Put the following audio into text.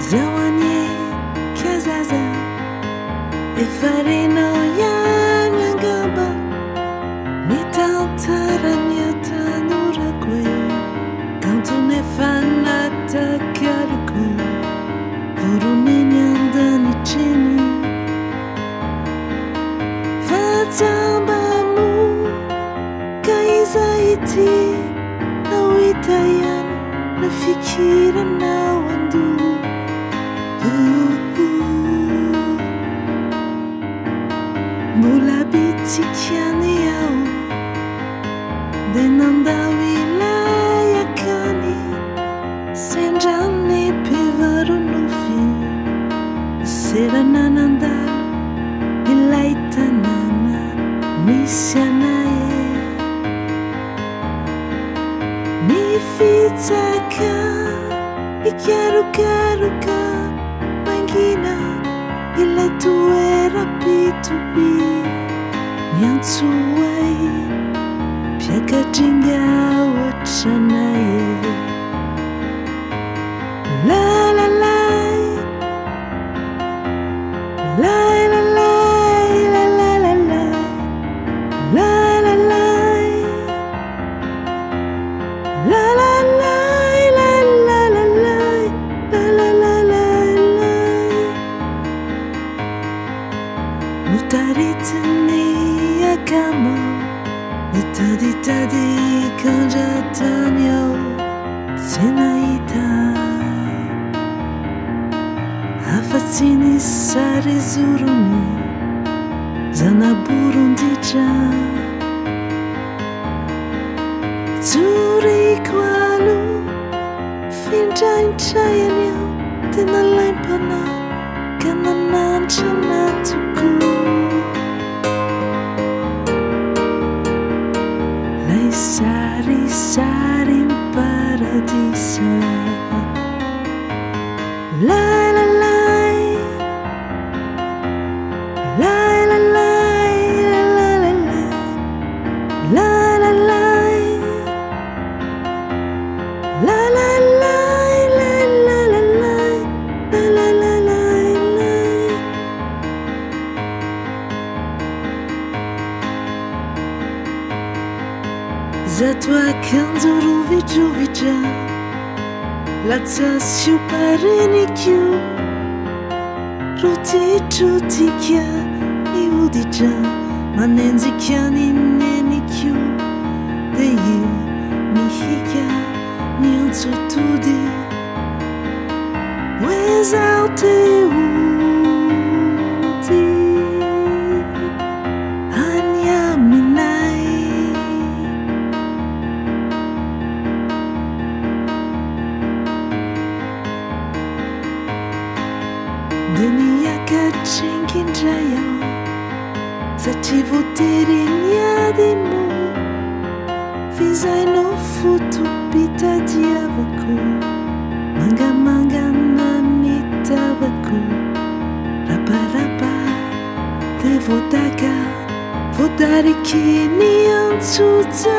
Zawanie kazaza e faremo yangangaba nitantaranya tanura kwe quand on est fan atakaruku vurunenandani chini Fazambamu kaizaiti awitayan nafikira na wandu Mula biti kiani yao Denanda wilaya kani Senjani pivaru nufi Sera nanandal Ilaita nana Nisianae Nifitaka Ikarukaruka Mangina Ila tuera pitupi Nyansuai Piaka jinga wachanae La la la La la la La la la la La la la La la la La la la la La la la la Mutaritani akama Nitadi kanjatanyo Senaita Afatsini sari zuruni Zana burundija Zuri kwalu Finjain chayanyo Tena laipana Kananan chanatuku Sari sari in paradisa La la la La la la La la la La la la La la la La la la La la la la Zatwa kanzuru vijuvija Latsa siuparenikyu Ruti chutikya Iudija Manenzikya ninenikyu Deyu Mihika Nyansutudi Without Udi Anya minai Dunia kachinkinjaya Sativutirinya dimo Fizai no futu pita diavaku Manga manga nanita vaku Rapa rapa Te vodaka Vodariki ni ansuza